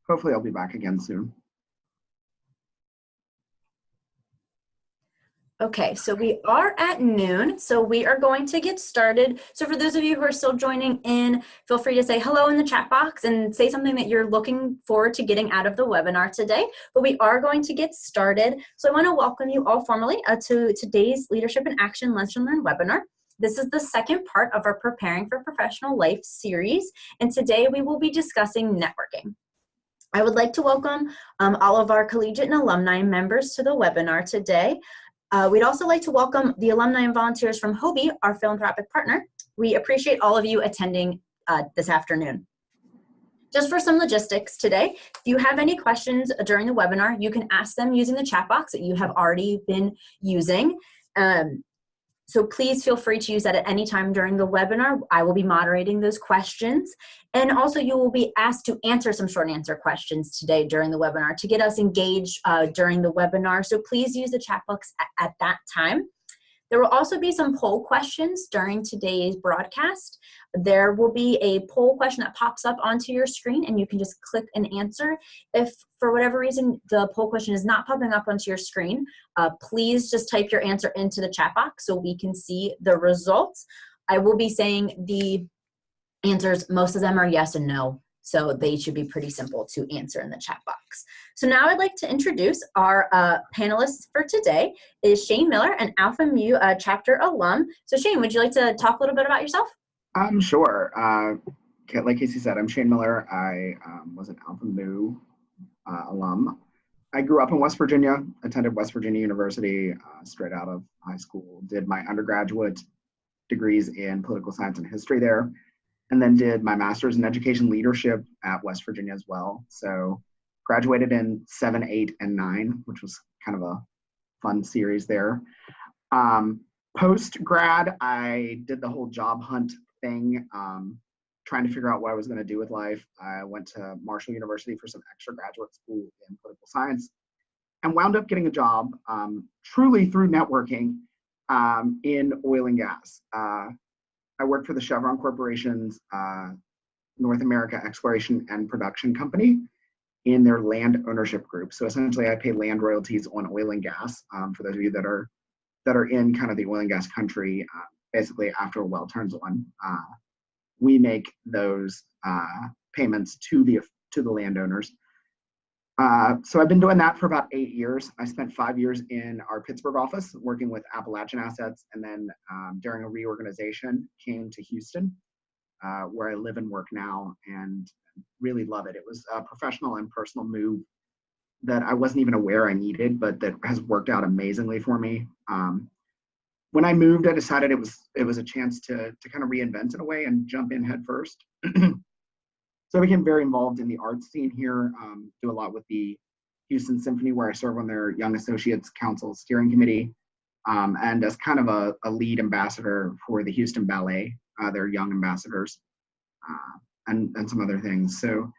hopefully I'll be back again soon. Okay, so we are at noon, so we are going to get started. So for those of you who are still joining in, feel free to say hello in the chat box and say something that you're looking forward to getting out of the webinar today. But we are going to get started. So I want to welcome you all formally to today's Leadership in Action Lunch and Learn webinar. This is the second part of our Preparing for Professional Life series, and today we will be discussing networking. I would like to welcome all of our collegiate and alumni members to the webinar today. We'd also like to welcome the alumni and volunteers from Hobie, our philanthropic partner. We appreciate all of you attending this afternoon. Just for some logistics today, if you have any questions during the webinar, you can ask them using the chat box that you have already been using. So please feel free to use that at any time during the webinar. I will be moderating those questions. And also you will be asked to answer some short answer questions today during the webinar to get us engaged during the webinar. So please use the chat box at that time. There will also be some poll questions during today's broadcast. There will be a poll question that pops up onto your screen and you can just click and answer. If for whatever reason the poll question is not popping up onto your screen, please just type your answer into the chat box so we can see the results. I will be saying the answers, most of them are yes and no, so they should be pretty simple to answer in the chat box. So now I'd like to introduce our panelists for today. Is Shane Miller, an Alpha Mu chapter alum. So Shane, would you like to talk a little bit about yourself? Sure. Like Casey said, I'm Shane Miller. I was an Alpha Mu alum. I grew up in West Virginia, attended West Virginia University straight out of high school, did my undergraduate degrees in political science and history there, and then did my master's in education leadership at West Virginia as well. So graduated in 7, 8, and 9, which was kind of a fun series there. Post-grad, I did the whole job hunt thing, trying to figure out what I was going to do with life. I went to Marshall University for some extra graduate school in political science and wound up getting a job truly through networking in oil and gas. I worked for the Chevron Corporation's North America Exploration and Production Company in their land ownership group. So essentially I pay land royalties on oil and gas. For those of you that are in kind of the oil and gas country, basically after a well turns on, we make those payments to the landowners. So I've been doing that for about 8 years. I spent 5 years in our Pittsburgh office working with Appalachian assets, and then during a reorganization came to Houston, where I live and work now, and really love it. It was a professional and personal move that I wasn't even aware I needed, but that has worked out amazingly for me. When I moved, I decided it was a chance to kind of reinvent in a way and jump in head first. So I became very involved in the arts scene here, do a lot with the Houston Symphony, where I serve on their Young Associates Council Steering Committee, and as kind of a lead ambassador for the Houston Ballet, their young ambassadors, and some other things. So,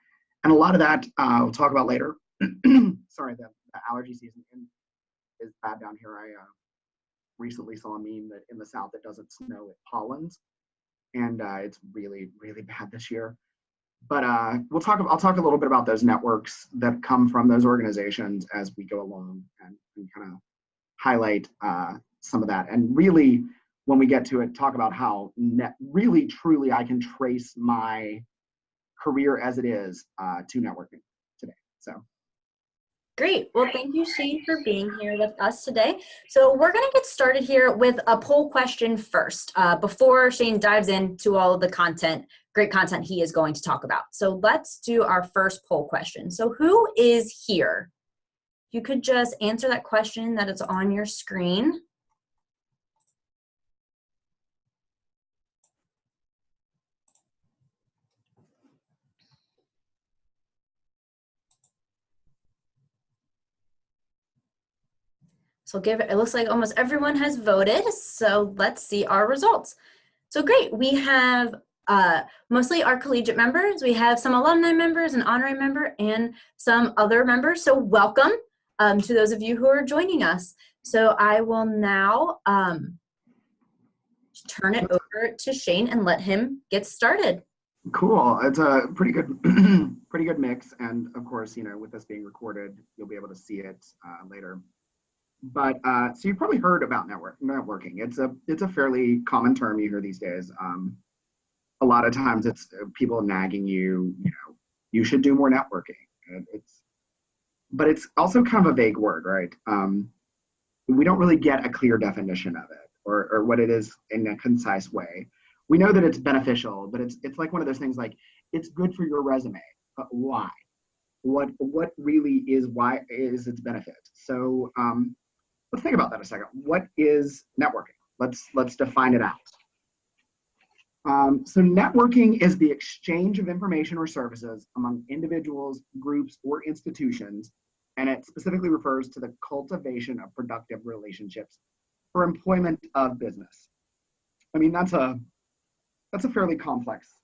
and a lot of that we'll talk about later. Sorry, the allergy season is bad down here. I recently saw a meme that in the South it doesn't snow, it pollens, and it's really, really bad this year. But I'll talk a little bit about those networks that come from those organizations as we go along, and kind of highlight some of that. And really, when we get to it, talk about how really, truly I can trace my career as it is to networking today. So. Great. Well, thank you, Shane, for being here with us today. So we're going to get started here with a poll question first, before Shane dives into all of the great content he is going to talk about. So let's do our first poll question. So who is here? You could just answer that question that is on your screen. So it looks like almost everyone has voted. So let's see our results. So great, we have mostly our collegiate members. We have some alumni members, an honorary member, and some other members. So welcome to those of you who are joining us. So I will now turn it over to Shane and let him get started. Cool. It's a pretty good pretty good mix. And of course, with this being recorded, you'll be able to see it later. But so you've probably heard about networking. It's a fairly common term you hear these days. A lot of times it's people nagging you, you should do more networking. But it's also kind of a vague word, right? We don't really get a clear definition of it or what it is in a concise way. We know that it's beneficial, but it's like one of those things like it's good for your resume, but why? What really is why is its benefit? So let's think about that a second. What is networking? Let's define it out. So networking is the exchange of information or services among individuals, groups, or institutions, and it specifically refers to the cultivation of productive relationships for employment of business. I mean, that's a fairly complex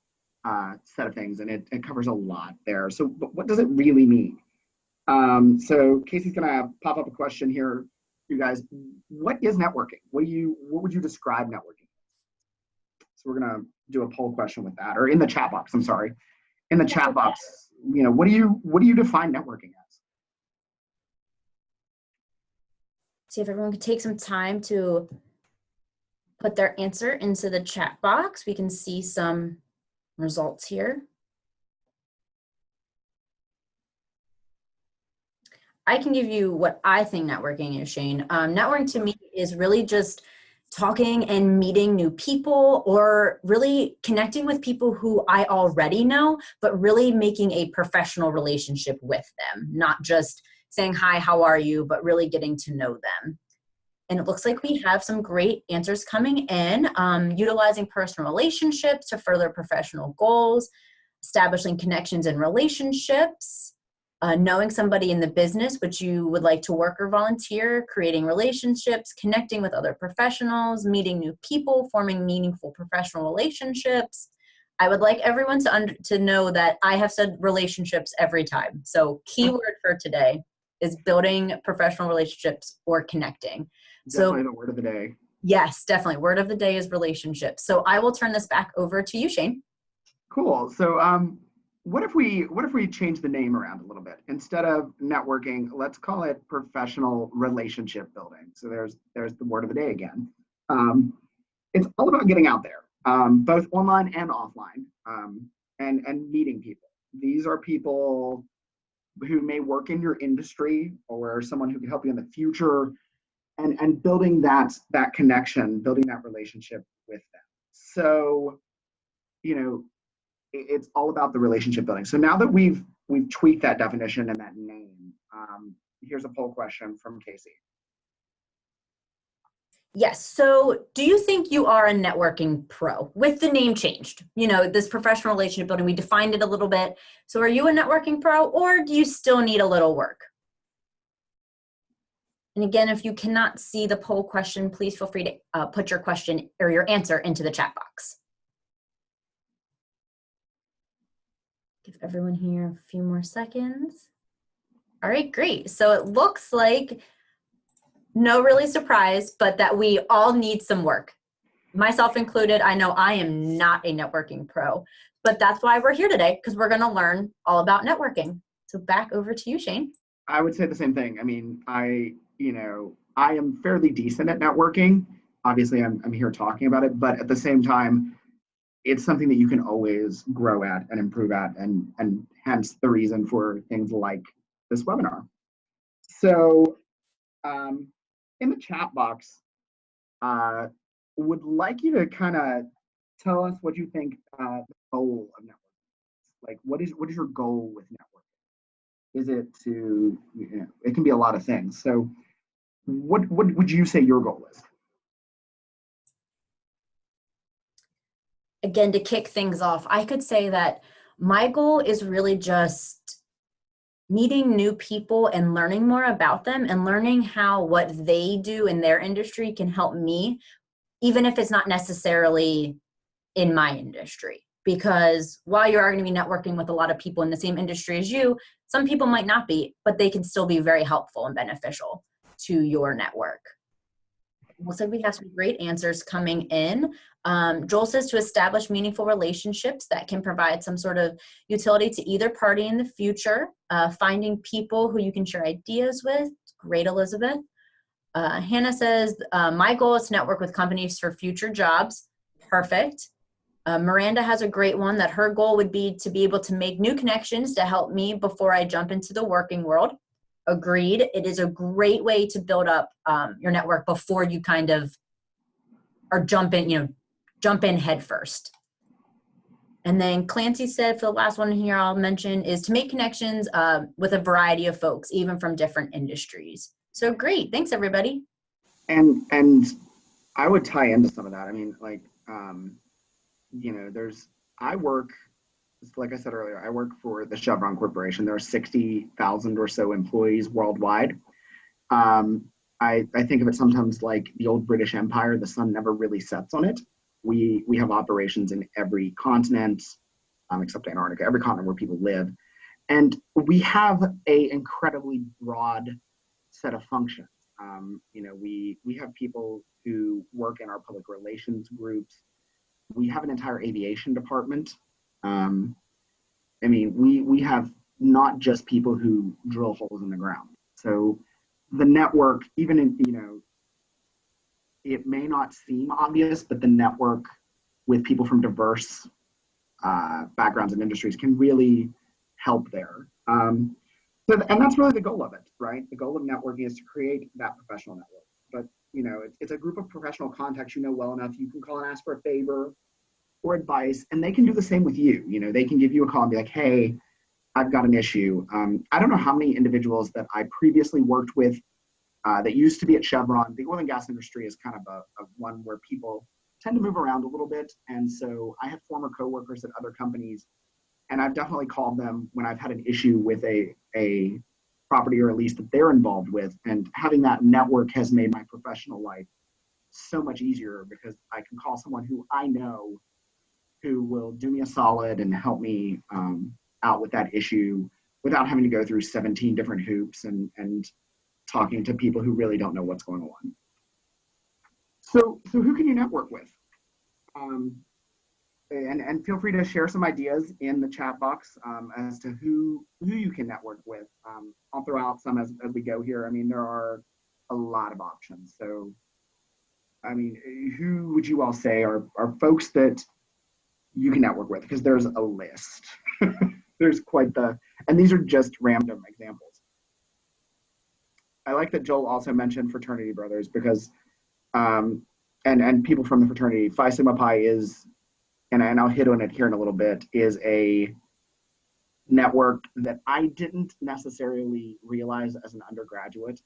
set of things, and it covers a lot there. So what does it really mean? So Casey's gonna pop up a question here, you guys. What is networking? What would you describe networking? So we're gonna do a poll question with that, or in the chat box. I'm sorry, in the chat box. What do you define networking as? See if everyone could take some time to put their answer into the chat box. We can see some results here. I can give you what I think networking is, Shane. Networking to me is really just talking and meeting new people, or really connecting with people who I already know, but really making a professional relationship with them, not just saying, hi, how are you, but really getting to know them. And it looks like we have some great answers coming in. Utilizing personal relationships to further professional goals, establishing connections and relationships, knowing somebody in the business which you would like to work or volunteer, creating relationships, connecting with other professionals, meeting new people, forming meaningful professional relationships. I would like everyone to know that I have said relationships every time. So keyword for today is building professional relationships or connecting. Definitely the word of the day. Yes, definitely. Word of the day is relationships. So I will turn this back over to you, Shane. Cool. So what if we change the name around a little bit? Instead of networking, let's call it professional relationship building. So there's the word of the day again. It's all about getting out there, both online and offline, and meeting people. These are people who may work in your industry or someone who can help you in the future, and building that connection, building that relationship with them. So, it's all about the relationship building. So now that we've tweaked that definition and that name, here's a poll question from Casey. Yes. So do you think you are a networking pro with the name changed? This professional relationship building, we defined it a little bit. So are you a networking pro, or do you still need a little work? And again, if you cannot see the poll question, please feel free to put your question or your answer into the chat box. Give everyone here a few more seconds. All right, great. So it looks like, no really surprise, but that we all need some work. Myself included, I know I am not a networking pro, but that's why we're here today, because we're gonna learn all about networking. So back over to you, Shane. I would say the same thing. I mean, I am fairly decent at networking. Obviously, I'm here talking about it, but at the same time, it's something that you can always grow at and improve at, and hence the reason for things like this webinar. So in the chat box, would like you to kind of tell us what you think the goal of networking is. Like, what is your goal with networking? Is it to, it can be a lot of things. So what would you say your goal is? Again, to kick things off, I could say that my goal is really just meeting new people and learning more about them, and learning how what they do in their industry can help me, even if it's not necessarily in my industry. Because while you are going to be networking with a lot of people in the same industry as you, some people might not be, but they can still be very helpful and beneficial to your network. Looks like we have some great answers coming in. Joel says to establish meaningful relationships that can provide some sort of utility to either party in the future. Finding people who you can share ideas with. Great, Elizabeth. Hannah says, my goal is to network with companies for future jobs. Perfect. Miranda has a great one that her goal would be to be able to make new connections to help me before I jump into the working world. Agreed. It is a great way to build up your network before you kind of are jump in head first. And then Clancy said, for the last one here I'll mention, is to make connections with a variety of folks, even from different industries. So great. Thanks, everybody. And I would tie into some of that. I mean, like, I work, like I said earlier, I work for the Chevron Corporation. There are 60,000 or so employees worldwide. I think of it sometimes like the old British Empire. The sun never really sets on it. We have operations in every continent, except Antarctica, every continent where people live. And we have a incredibly broad set of functions. We have people who work in our public relations groups. We have an entire aviation department. We have not just people who drill holes in the ground. So the network, even in, it may not seem obvious, but the network with people from diverse backgrounds and industries can really help there. And that's really the goal of it, right? The goal of networking is to create that professional network. But, it's a group of professional contacts you know well enough. You can call and ask for a favor or advice, and they can do the same with you. They can give you a call and be like, hey, I've got an issue. I don't know how many individuals that I previously worked with that used to be at Chevron. The oil and gas industry is kind of a one where people tend to move around a little bit. And so I have former coworkers at other companies, and I've definitely called them when I've had an issue with a property or a lease that they're involved with. And having that network has made my professional life so much easier because I can call someone who I know who will do me a solid and help me out with that issue without having to go through 17 different hoops and talking to people who really don't know what's going on. So who can you network with? And feel free to share some ideas in the chat box as to who you can network with. I'll throw out some as we go here. I mean, there are a lot of options. So, I mean, who would you all say are folks that you can network with? Because there's a list. There's and these are just random examples. I like that Joel also mentioned fraternity brothers because, and people from the fraternity. Phi Sigma Pi is, and I'll hit on it here in a little bit, is a network that I didn't necessarily realize as an undergraduate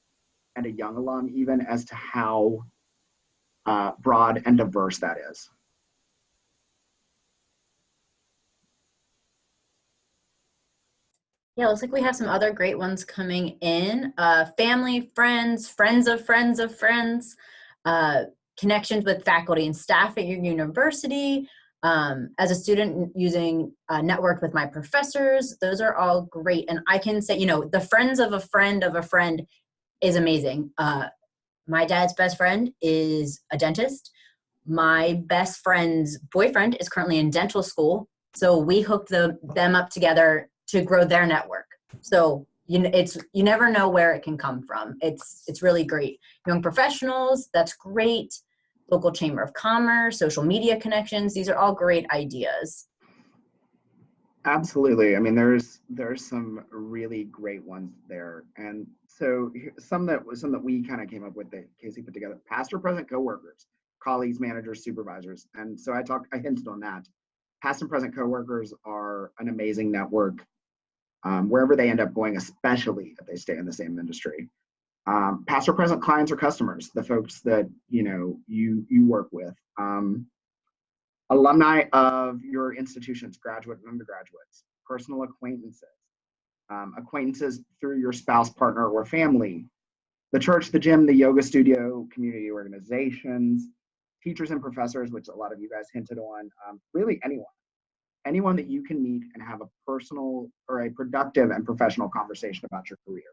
and a young alum even as to how broad and diverse that is. Yeah, looks like we have some other great ones coming in. Family, friends, friends of friends of friends, connections with faculty and staff at your university. As a student using network with my professors, those are all great. And I can say, the friends of a friend is amazing. My dad's best friend is a dentist. My best friend's boyfriend is currently in dental school. So we hooked them up together to grow their network. So you never know where it can come from. It's really great. Young professionals, that's great. Local chamber of commerce, social media connections, these are all great ideas. Absolutely. I mean, there's some really great ones there. And so some that we kind of came up with that Casey put together: past or present coworkers, colleagues, managers, supervisors. And so I hinted on that. Past and present coworkers are an amazing network wherever they end up going, especially if they stay in the same industry. Past or present clients or customers, the folks that you work with. Alumni of your institutions, graduate and undergraduates, personal acquaintances, acquaintances through your spouse, partner, or family, the church, the gym, the yoga studio, community organizations, teachers and professors, which a lot of you guys hinted on, really anyone that you can meet and have a personal or a productive and professional conversation about your career.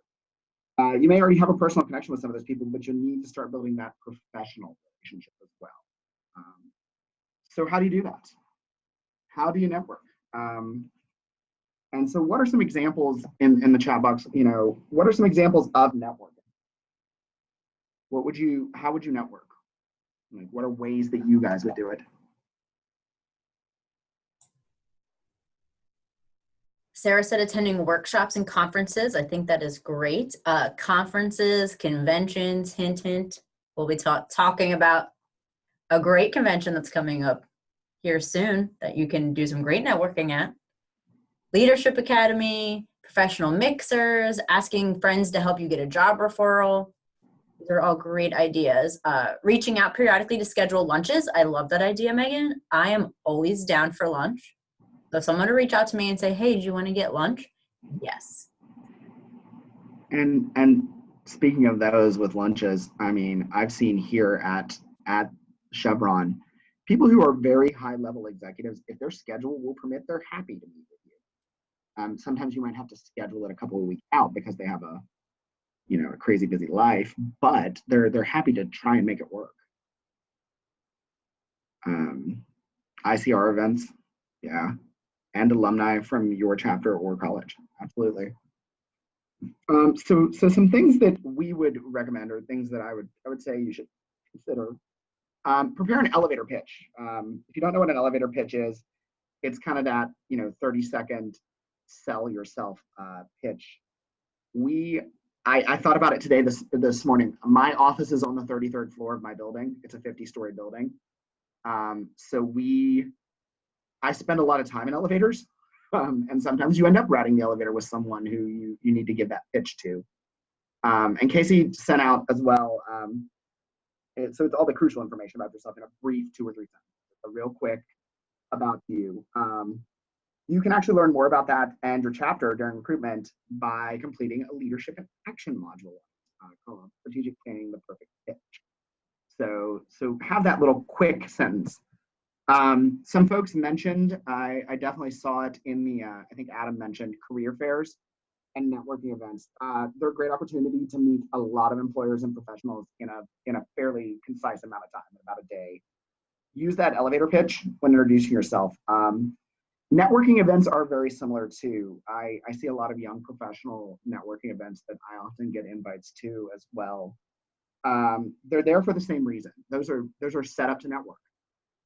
You may already have a personal connection with some of those people, but you need to start building that professional relationship as well. So how do you do that? How do you network? And so what are some examples in the chat box? What are some examples of networking? How would you network? Like, what are ways that you guys would do it? Sarah said attending workshops and conferences. I think that is great. Conferences, conventions, hint, hint. We'll be talking about a great convention that's coming up here soon that you can do some great networking at. Leadership Academy, professional mixers, asking friends to help you get a job referral. These are all great ideas. Reaching out periodically to schedule lunches. I love that idea, Megan. I am always down for lunch. So if someone to reach out to me and say, hey, do you want to get lunch? Yes. And speaking of those with lunches, I mean, I've seen here at Chevron, people who are very high level executives, if their schedule will permit, they're happy to meet with you. Sometimes you might have to schedule it a couple of weeks out because they have a crazy busy life, but they're happy to try and make it work. ICR events, yeah, and alumni from your chapter or college, absolutely. So some things that we would recommend, or things that I would say you should consider. Prepare an elevator pitch. If you don't know what an elevator pitch is, it's kind of that 30-second sell yourself pitch. I thought about it today this morning. My office is on the 33rd floor of my building. It's a 50-story building. So I spend a lot of time in elevators, and sometimes you end up riding the elevator with someone who you need to give that pitch to. And Casey sent out as well. So it's all the crucial information about yourself in a brief 2 or 3 sentences, a real quick about you. You can actually learn more about that and your chapter during recruitment by completing a leadership and action module called Strategic Planning the Perfect Pitch. So have that little quick sentence. Some folks mentioned, I definitely saw it in the, I think Adam mentioned career fairs and networking events. They're a great opportunity to meet a lot of employers and professionals in a fairly concise amount of time, about a day. Use that elevator pitch when introducing yourself. Networking events are very similar too. I see a lot of young professional networking events that I often get invites to as well. They're there for the same reason. Those are set up to network.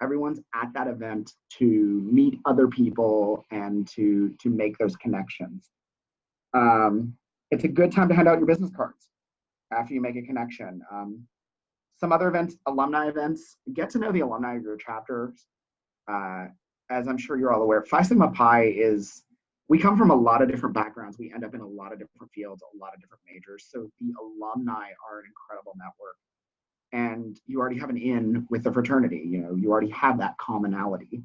Everyone's at that event to meet other people and to make those connections. It's a good time to hand out your business cards after you make a connection. Some other events, alumni events, get to know the alumni of your chapters. As I'm sure you're all aware, Phi Sigma Pi we come from a lot of different backgrounds. We end up in a lot of different fields, a lot of different majors. So the alumni are an incredible network. And you already have an in with the fraternity. You already have that commonality.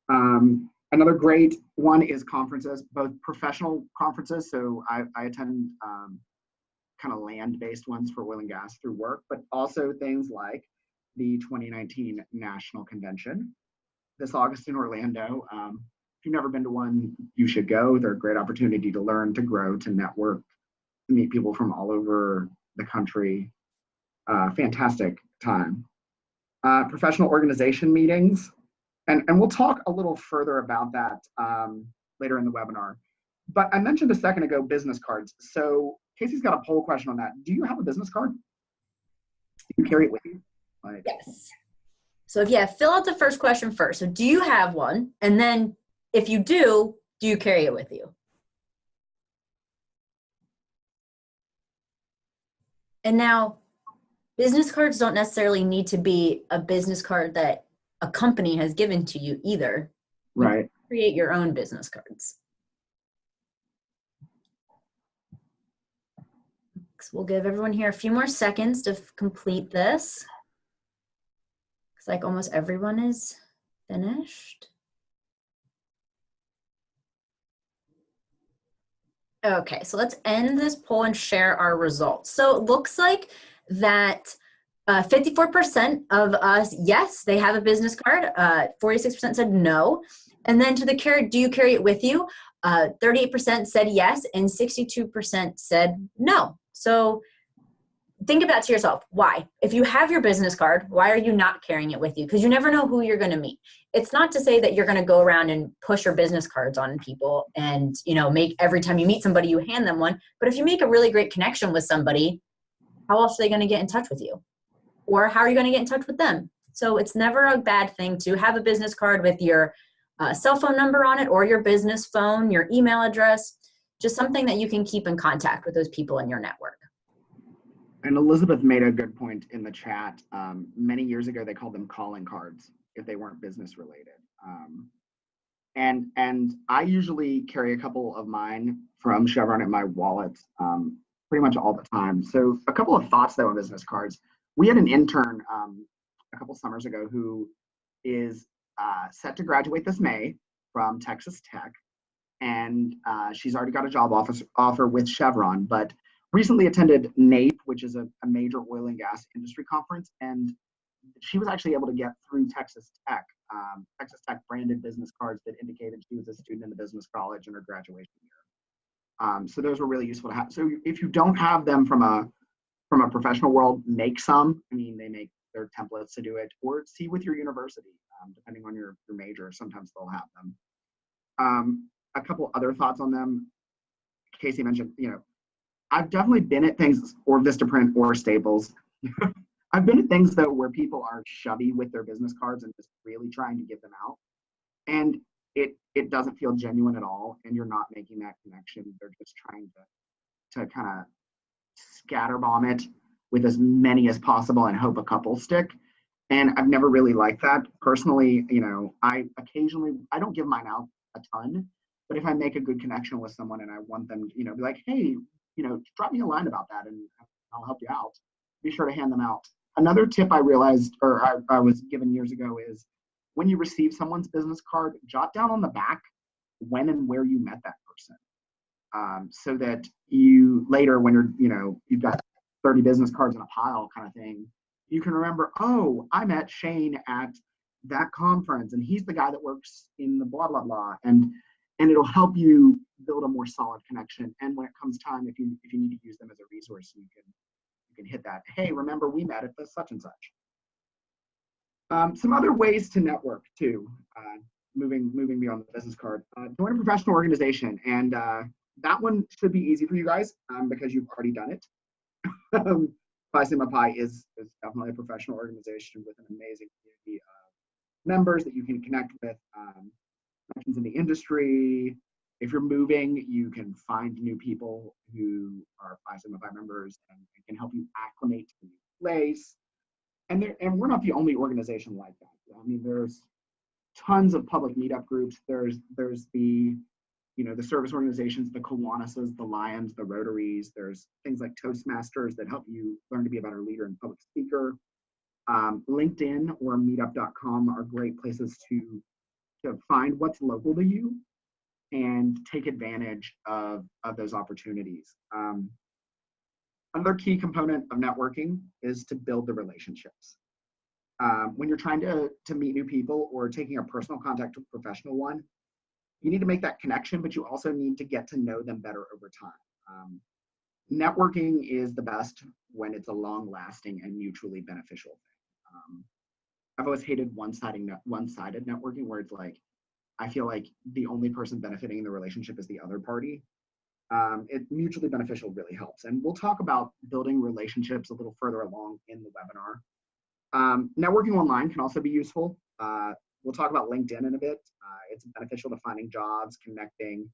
Another great one is conferences, both professional conferences. So I attend kind of land-based ones for oil and gas through work, but also things like the 2019 National Convention this August in Orlando. If you've never been to one, you should go. They're a great opportunity to learn, to grow, to network, to meet people from all over the country. Fantastic time. Professional organization meetings, and we'll talk a little further about that later in the webinar. But I mentioned a second ago business cards. So Casey's got a poll question on that. Do you have a business card? Do you carry it with you? Yes. So fill out the first question first. So do you have one? And then if you do you carry it with you? And now, business cards don't necessarily need to be a business card that a company has given to you either. Right. You create your own business cards. So we'll give everyone here a few more seconds to complete this. Looks like almost everyone is finished. Okay, so let's end this poll and share our results. So it looks like that 54% of us, yes, they have a business card. 46% said no. And then to the do you carry it with you? 38% said yes, and 62% said no. So think about to yourself, why? If you have your business card, why are you not carrying it with you? Because you never know who you're going to meet. It's not to say that you're going to go around and push your business cards on people and, make every time you meet somebody, you hand them one. But if you make a really great connection with somebody, how else are they going to get in touch with you? Or how are you going to get in touch with them? So it's never a bad thing to have a business card with your cell phone number on it, or your business phone, your email address, just something that you can keep in contact with those people in your network. And Elizabeth made a good point in the chat. Many years ago, they called them calling cards if they weren't business related. And I usually carry a couple of mine from Chevron in my wallet pretty much all the time. So a couple of thoughts though on business cards. We had an intern a couple summers ago who is set to graduate this May from Texas Tech. And she's already got a job offer with Chevron, but recently attended NAPE, which is a major oil and gas industry conference, and she was actually able to get through Texas Tech. Texas Tech branded business cards that indicated she was a student in the business college in her graduation year. So those were really useful to have. So if you don't have them from a professional world, make some. I mean, they make their templates to do it, or see with your university, depending on your major. Sometimes they'll have them. A couple other thoughts on them. Casey mentioned, I've definitely been at things, or Vistaprint or Staples. I've been at things though where people are shovey with their business cards and just really trying to give them out, and it doesn't feel genuine at all, and you're not making that connection. They're just trying to kind of scatterbomb it with as many as possible and hope a couple stick. And I've never really liked that personally. I don't give mine out a ton, but if I make a good connection with someone and I want them, be like, hey, drop me a line about that and I'll help you out. Be sure to hand them out. Another tip I realized, or I was given years ago, is when you receive someone's business card, jot down on the back when and where you met that person. So that you later, when you've got 30 business cards in a pile kind of thing, you can remember, oh, I met Shane at that conference and he's the guy that works in the blah, blah, blah. And it'll help you build a more solid connection. And when it comes time, if you need to use them as a resource, you can hit that. Hey, remember we met at the such and such. Some other ways to network too, moving beyond the business card. Join a professional organization, and that one should be easy for you guys because you've already done it. Phi Sigma Pi is definitely a professional organization with an amazing community of members that you can connect with. Connections in the industry. If you're moving, you can find new people who are Phi Sigma Pi members and can help you acclimate to the new place. And we're not the only organization like that. I mean, there's tons of public meetup groups. There's the the service organizations, the Kiwanis's, the Lions, the Rotaries. There's things like Toastmasters that help you learn to be a better leader and public speaker. LinkedIn or meetup.com are great places to find what's local to you and take advantage of those opportunities. Another key component of networking is to build the relationships. When you're trying to meet new people or taking a personal contact to a professional one, you need to make that connection, but you also need to get to know them better over time. Networking is the best when it's a long-lasting and mutually beneficial thing. I've always hated one-sided networking where it's like, I feel like the only person benefiting in the relationship is the other party. It mutually beneficial really helps. And we'll talk about building relationships a little further along in the webinar. Networking online can also be useful. We'll talk about LinkedIn in a bit. It's beneficial to finding jobs, connecting.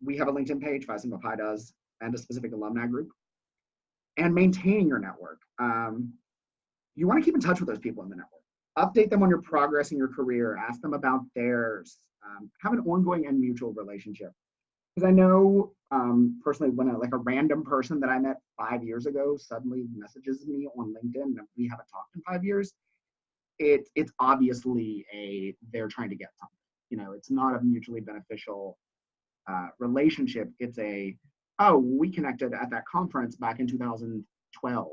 We have a LinkedIn page, Phi Sigma Pi does, and a specific alumni group. And maintaining your network. You want to keep in touch with those people in the network. Update them on your progress in your career. Ask them about theirs. Have an ongoing and mutual relationship. Because I know personally, when a random person that I met 5 years ago suddenly messages me on LinkedIn and we haven't talked in 5 years, it's obviously they're trying to get something. It's not a mutually beneficial relationship. It's we connected at that conference back in 2012,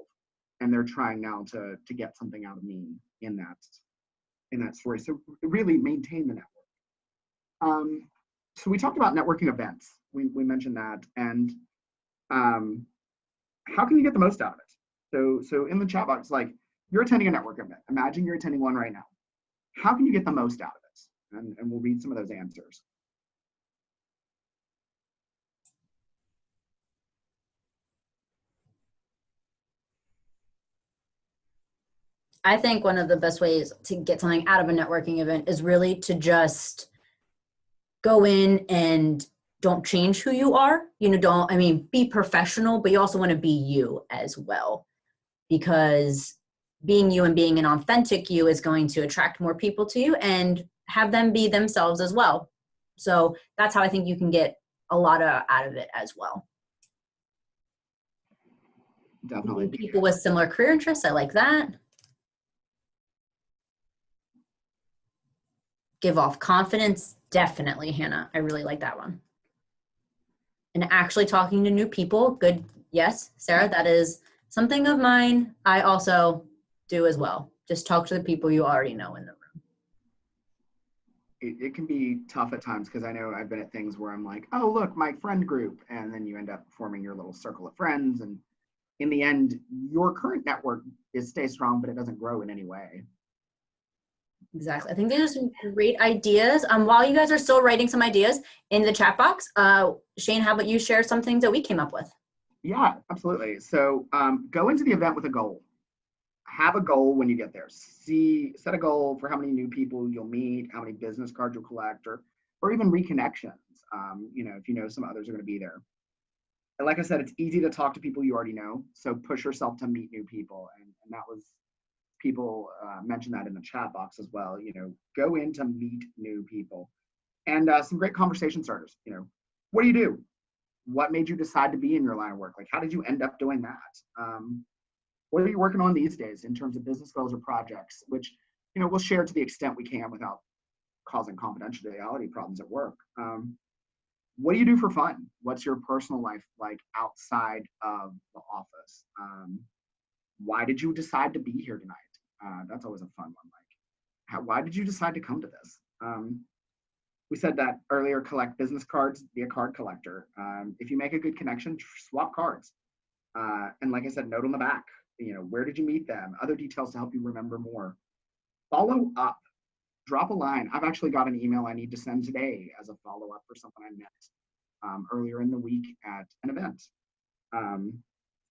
and they're trying now to get something out of me in that story. So really maintain the network. So we talked about networking events. We mentioned that, and how can you get the most out of it? So in the chat box, like you're attending a network event. Imagine you're attending one right now. How can you get the most out of it? And we'll read some of those answers. I think one of the best ways to get something out of a networking event is really to just go in and don't change who you are. Be professional, but you also want to be you as well. Because being you and being an authentic you is going to attract more people to you and have them be themselves as well. So that's how I think you can get a lot out of it as well. Definitely. People with similar career interests, I like that. Give off confidence, definitely, Hannah. I really like that one. And actually talking to new people, good. Yes, Sarah, that is something of mine. I also do as well. Just talk to the people you already know in the room. It can be tough at times because I know I've been at things where I'm like, oh, look, my friend group. And then you end up forming your little circle of friends. And in the end, your current network stays strong, but it doesn't grow in any way. Exactly. I think these are some great ideas. While you guys are still writing some ideas in the chat box, Shane, how about you share some things that we came up with? Yeah, absolutely. So go into the event with a goal. Have a goal when you get there. Set a goal for how many new people you'll meet, how many business cards you'll collect, or even reconnections. If you know some others are going to be there. And like I said, it's easy to talk to people you already know. So push yourself to meet new people. And that was, people mentioned that in the chat box as well. Go in to meet new people. And some great conversation starters. What do you do? What made you decide to be in your line of work? Like, how did you end up doing that? What are you working on these days in terms of business goals or projects, which, we'll share to the extent we can without causing confidentiality problems at work. What do you do for fun? What's your personal life like outside of the office? Why did you decide to be here tonight? That's always a fun one. Like, why did you decide to come to this? We said that earlier, collect business cards, be a card collector. If you make a good connection, swap cards. And like I said, note on the back, where did you meet them? Other details to help you remember more. Follow up, drop a line. I've actually got an email I need to send today as a follow-up for something I met earlier in the week at an event.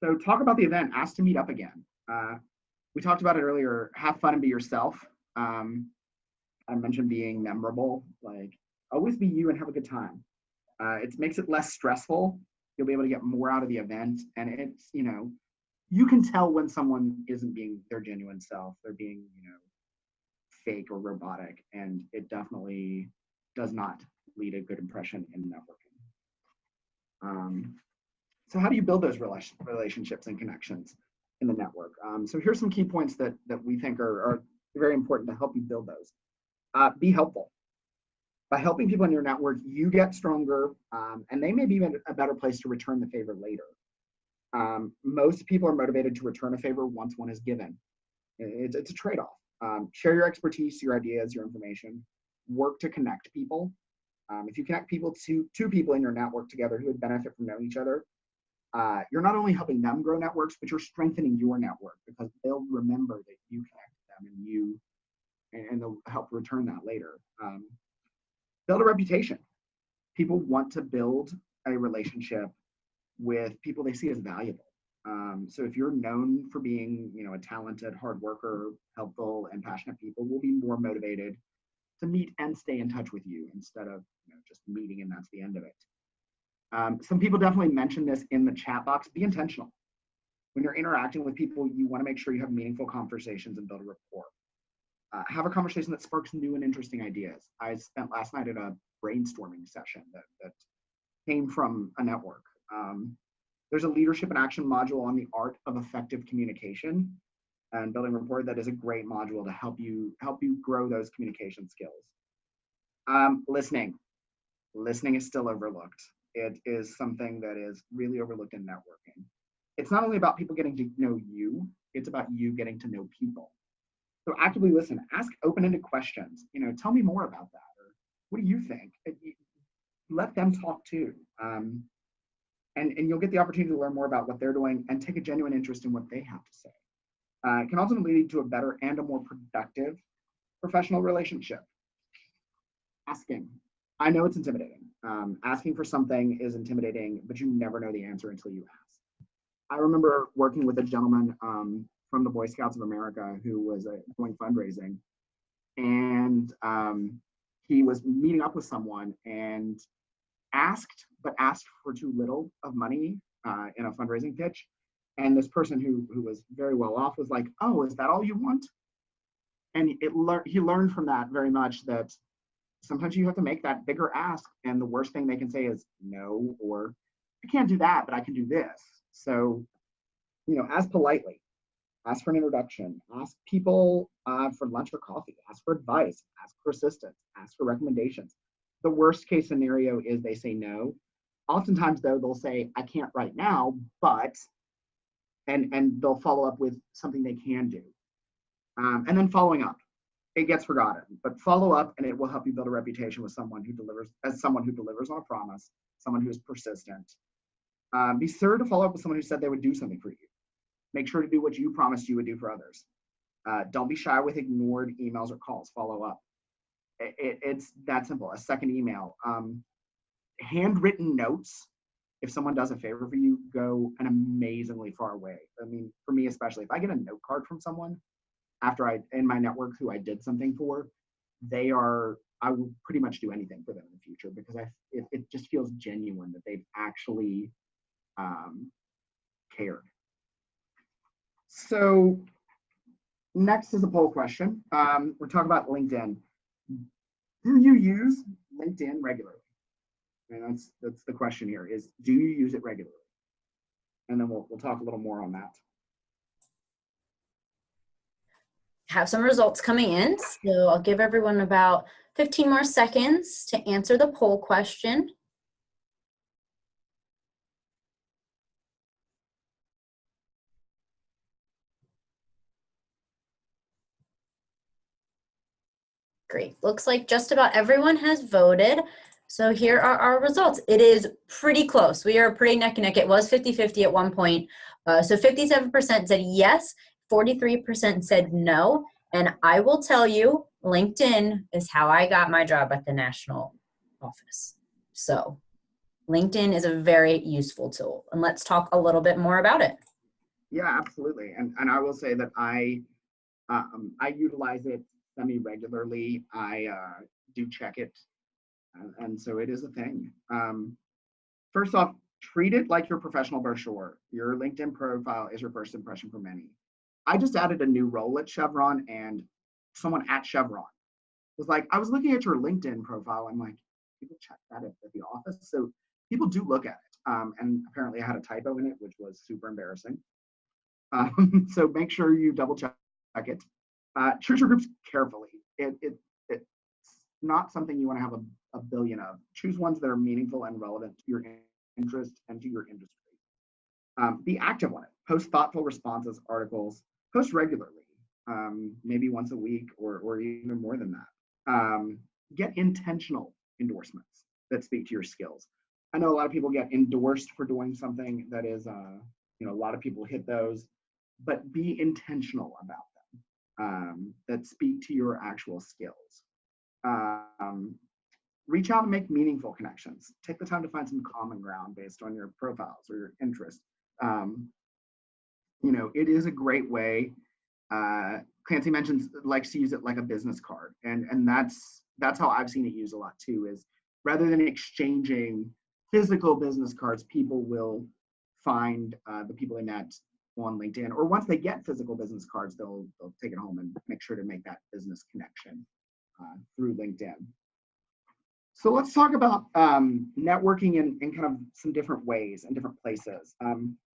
So talk about the event, ask to meet up again. We talked about it earlier, have fun and be yourself. I mentioned being memorable, like always be you and have a good time. It makes it less stressful. You'll be able to get more out of the event. And it's, you can tell when someone isn't being their genuine self. They're being, fake or robotic. And it definitely does not lead a good impression in networking. So how do you build those relationships and connections in the network? So here's some key points that we think are very important to help you build those. Be helpful. By helping people in your network, you get stronger, and they may be in a better place to return the favor later. Most people are motivated to return a favor once one is given. It's a trade-off. Share your expertise, your ideas, your information. Work to connect people. If you connect people to two people in your network together who would benefit from knowing each other, you're not only helping them grow networks, but you're strengthening your network because they'll remember that you connected them and they'll help return that later. Build a reputation. People want to build a relationship with people they see as valuable. So if you're known for being, a talented, hard worker, helpful, and passionate, people will be more motivated to meet and stay in touch with you instead of just meeting and that's the end of it. Some people definitely mention this in the chat box. Be intentional. When you're interacting with people, you want to make sure you have meaningful conversations and build a rapport. Have a conversation that sparks new and interesting ideas. I spent last night at a brainstorming session that came from a network. There's a leadership and action module on the art of effective communication and building rapport that is a great module to help you grow those communication skills. Listening. Listening is still overlooked. It is something that is really overlooked in networking. It's not only about people getting to know you, it's about you getting to know people. So actively listen, ask open-ended questions. Tell me more about that, or what do you think? Let them talk too. and you'll get the opportunity to learn more about what they're doing and take a genuine interest in what they have to say. It can ultimately lead to a better and a more productive professional relationship. Asking. I know it's intimidating. Asking for something is intimidating, but you never know the answer until you ask. I remember working with a gentleman from the Boy Scouts of America who was doing fundraising, and he was meeting up with someone and asked for too little of money in a fundraising pitch. And this person who was very well off was like, "Oh, is that all you want?" And he learned from that very much that sometimes you have to make that bigger ask, and the worst thing they can say is no, or I can't do that, but I can do this. So, ask politely, ask for an introduction, ask people for lunch or coffee, ask for advice, ask for assistance, ask for recommendations. The worst case scenario is they say no. Oftentimes, though, they'll say, I can't right now, but, and they'll follow up with something they can do. And then following up. It gets forgotten, but follow up and it will help you build a reputation with someone who delivers on a promise, someone who is persistent. Be sure to follow up with someone who said they would do something for you. Make sure to do what you promised you would do for others. Don't be shy with ignored emails or calls. Follow up. It's that simple. A second email. Handwritten notes, if someone does a favor for you, go an amazingly far way. I mean, for me especially, if I get a note card from someone, in my network who I did something for, I will pretty much do anything for them in the future because it just feels genuine that they've actually cared. So next is a poll question. We're talking about LinkedIn. Do you use LinkedIn regularly? And that's the question here is, do you use it regularly? And then we'll talk a little more on that. Have some results coming in. So I'll give everyone about 15 more seconds to answer the poll question. Great. Looks like just about everyone has voted. So here are our results. It is pretty close. We are pretty neck and neck. It was 50-50 at one point. So 57% said yes, 43% said no. And I will tell you, LinkedIn is how I got my job at the national office. So LinkedIn is a very useful tool. And let's talk a little bit more about it. Yeah, absolutely. And I will say that I utilize it semi-regularly. I do check it. And so it is a thing. First off, treat it like your professional brochure. Your LinkedIn profile is your first impression for many. I just added a new role at Chevron, and someone at Chevron was like, I was looking at your LinkedIn profile. I'm like, people check that at the office. So people do look at it. And apparently I had a typo in it, which was super embarrassing. So make sure you double check it. Choose your groups carefully. It's not something you want to have a billion of. Choose ones that are meaningful and relevant to your interest and to your industry. Be active on it. Post thoughtful responses, articles. Post regularly, maybe once a week or even more than that. Get intentional endorsements that speak to your skills. I know a lot of people get endorsed for doing something that is, a lot of people hit those, but be intentional about them that speak to your actual skills. Reach out and make meaningful connections. Take the time to find some common ground based on your profiles or your interests. It is a great way. Clancy likes to use it like a business card, and that's how I've seen it used a lot too. Is rather than exchanging physical business cards, people will find the people they met on LinkedIn, or once they get physical business cards, they'll take it home and make sure to make that business connection through LinkedIn. So let's talk about networking in kind of some different ways and different places.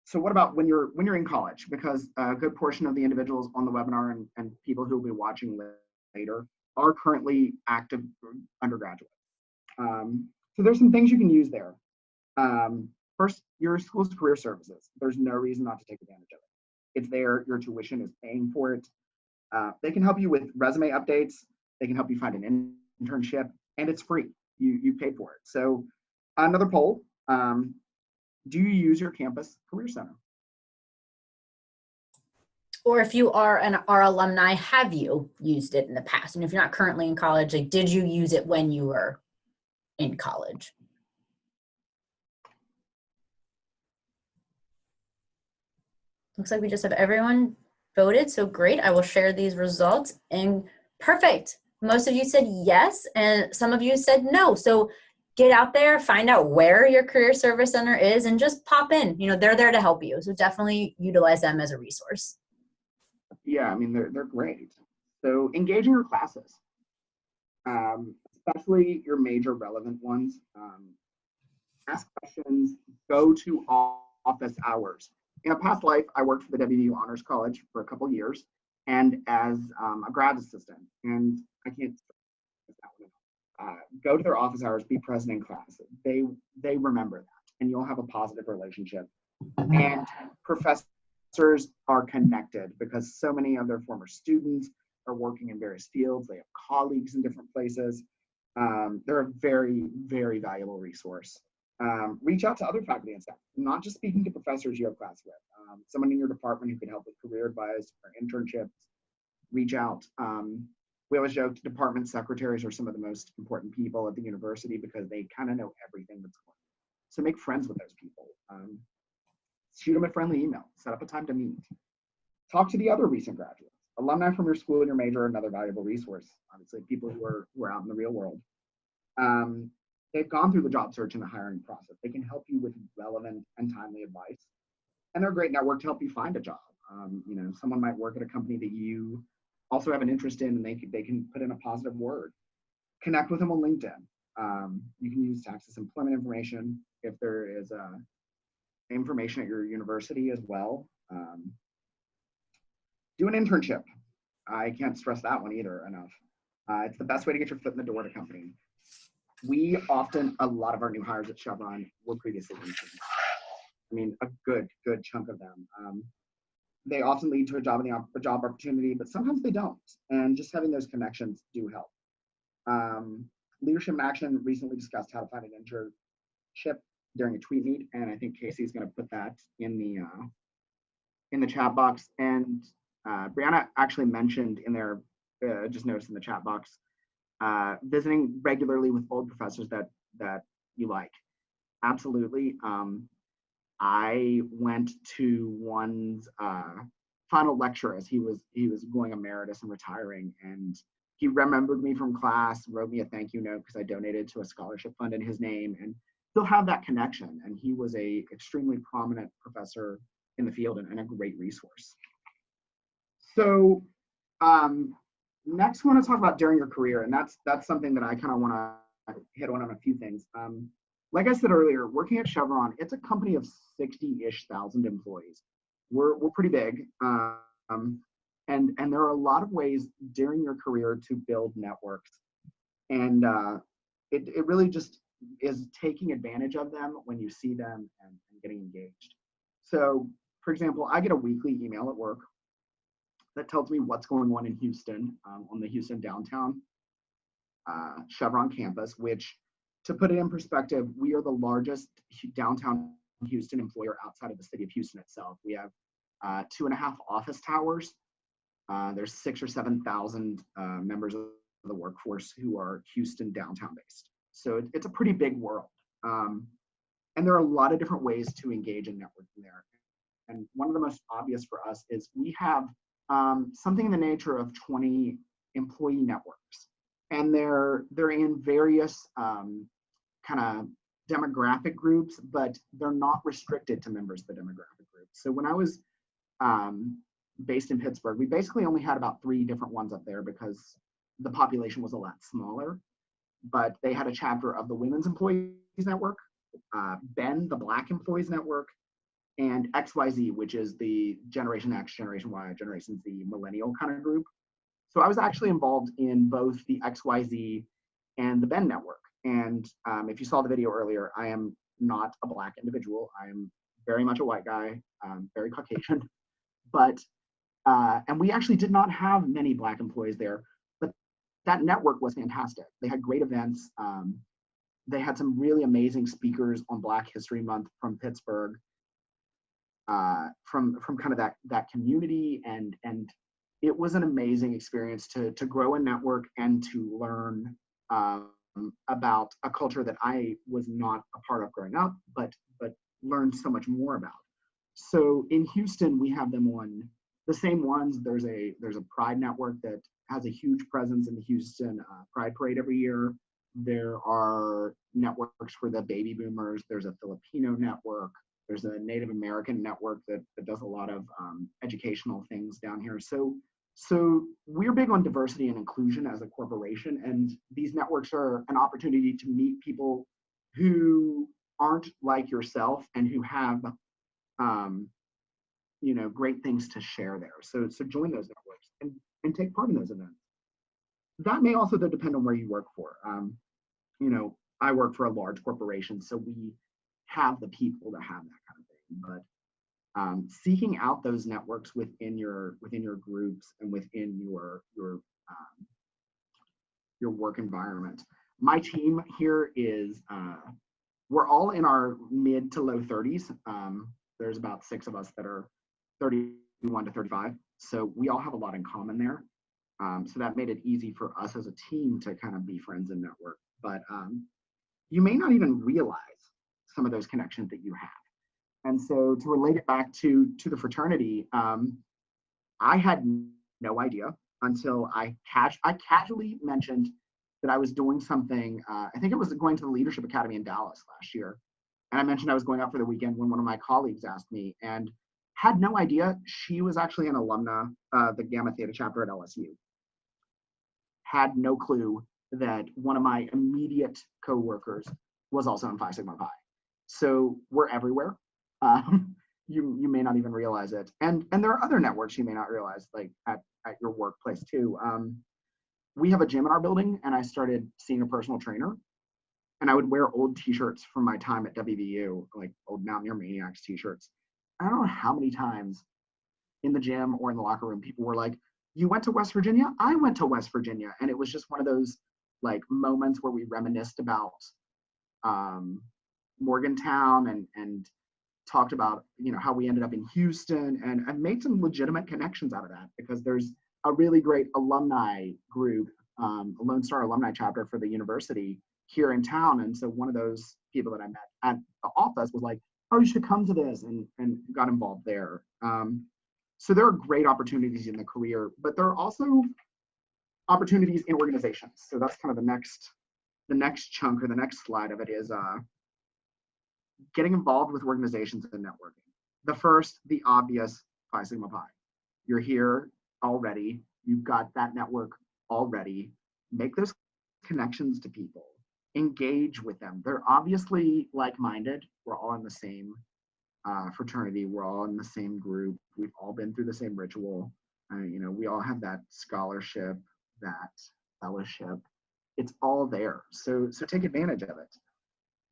So what about when you're in college? Because a good portion of the individuals on the webinar and people who will be watching later are currently active undergraduates. So there's some things you can use there. First, your school's career services. There's no reason not to take advantage of it. It's there. Your tuition is paying for it. They can help you with resume updates. They can help you find an internship, and it's free. You paid for it. So another poll. do you use your campus career center? Or if you are our alumni, have you used it in the past? And if you're not currently in college, like, did you use it when you were in college? Looks like we just have everyone voted, so great. I will share these results, and perfect. Most of you said yes, and some of you said no. So get out there, find out where your career service center is, and just pop in. You know, they're there to help you. So definitely utilize them as a resource. Yeah, I mean, they're great. So engaging your classes, especially your major relevant ones. Ask questions, go to office hours. In a past life, I worked for the WVU Honors College for a couple years and as a grad assistant. And I can't go to their office hours, be present in class. They remember that, and you'll have a positive relationship. And professors are connected because so many of their former students are working in various fields. They have colleagues in different places. They're a very, very valuable resource. Reach out to other faculty and staff, not just speaking to professors you have class with. Someone in your department who can help with career advice or internships, reach out. We always joke department secretaries are some of the most important people at the university because they kind of know everything that's going on. So make friends with those people. Shoot them a friendly email, set up a time to meet. Talk to the other recent graduates. Alumni from your school and your major are another valuable resource. Obviously, people who are out in the real world. They've gone through the job search and the hiring process. They can help you with relevant and timely advice. And they're a great network to help you find a job. You know, someone might work at a company that you also have an interest in, and they can put in a positive word. Connect with them on LinkedIn. You can use to access employment information if there is information at your university as well. Do an internship. I can't stress that one either enough. It's the best way to get your foot in the door at a company. A lot of our new hires at Chevron were previously interns. I mean, a good chunk of them. They often lead to a job opportunity, but sometimes they don't. And just having those connections do help. Leadership in Action recently discussed how to find an internship during a tweet meet, and I think Casey is going to put that in the chat box. And Brianna actually mentioned in there, just noticed in the chat box, visiting regularly with old professors that you like. Absolutely. I went to one's final lecture as he was going emeritus and retiring, and he remembered me from class, wrote me a thank you note because I donated to a scholarship fund in his name, and still have that connection. And he was a extremely prominent professor in the field and a great resource. So next, I want to talk about during your career, and that's something that I kind of want to hit on a few things. Like I said earlier, working at Chevron, it's a company of 60-ish thousand employees. We're pretty big, and there are a lot of ways during your career to build networks, and it really just is taking advantage of them when you see them and getting engaged. So, for example, I get a weekly email at work that tells me what's going on in Houston, on the Houston downtown Chevron campus, which, to put it in perspective, we are the largest downtown Houston employer outside of the city of Houston itself. We have 2.5 office towers. There's 6,000 or 7,000 members of the workforce who are Houston downtown based. So it's a pretty big world. And there are a lot of different ways to engage in networking there. And one of the most obvious for us is we have something in the nature of 20 employee networks. And they're in various kind of demographic groups, but they're not restricted to members of the demographic group. So when I was based in Pittsburgh, we basically only had about 3 different ones up there because the population was a lot smaller. But they had a chapter of the Women's Employees Network, Ben, the Black Employees Network, and XYZ, which is the Generation X, Generation Y, Generation Z, millennial kind of group. So I was actually involved in both the XYZ and the Ben network. And if you saw the video earlier, I am not a Black individual. I am very much a white guy, very Caucasian. But, and we actually did not have many Black employees there, but that network was fantastic. They had great events. They had some really amazing speakers on Black History Month from Pittsburgh, from kind of that community, and it was an amazing experience to grow a network and to learn about a culture that I was not a part of growing up, but learned so much more about. So in Houston, we have them on the same ones. There's a Pride network that has a huge presence in the Houston Pride Parade every year. There are networks for the baby boomers. There's a Filipino network. There's a Native American network that does a lot of educational things down here. So we're big on diversity and inclusion as a corporation, and these networks are an opportunity to meet people who aren't like yourself and who have great things to share there. So join those networks and take part in those events. That may also depend on where you work for. I work for a large corporation, so we have the people to have that kind of thing. But seeking out those networks within your groups and within your work environment. My team here is we're all in our mid to low 30s. There's about 6 of us that are 31 to 35. So we all have a lot in common there. So that made it easy for us as a team to kind of be friends and network. But you may not even realize some of those connections that you have. And so to relate it back to the fraternity, I had no idea until I casually mentioned that I was doing something. I think it was going to the Leadership Academy in Dallas last year. And I mentioned I was going out for the weekend when one of my colleagues asked me, and had no idea she was actually an alumna of the Gamma Theta chapter at LSU. Had no clue that one of my immediate coworkers was also in Phi Sigma Pi. So we're everywhere. You may not even realize it. And there are other networks you may not realize, like at your workplace too. We have a gym in our building, and I started seeing a personal trainer. And I would wear old t-shirts from my time at WVU, like old Mountaineer Maniacs t-shirts. I don't know how many times in the gym or in the locker room, people were like, "You went to West Virginia? I went to West Virginia." And it was just one of those like moments where we reminisced about Morgantown and talked about, how we ended up in Houston, and I've made some legitimate connections out of that because there's a really great alumni group, a Lone Star alumni chapter for the university here in town. And so one of those people that I met at the office was like, "Oh, you should come to this," and got involved there. So there are great opportunities in the career, but there are also opportunities in organizations. So that's kind of the next chunk, or the next slide of it, is getting involved with organizations and networking. The first, the obvious, Phi Sigma Pi. You're here already. You've got that network already. Make those connections to people. Engage with them. They're obviously like-minded. We're all in the same fraternity. We're all in the same group. We've all been through the same ritual. We all have that scholarship, that fellowship. It's all there. So take advantage of it.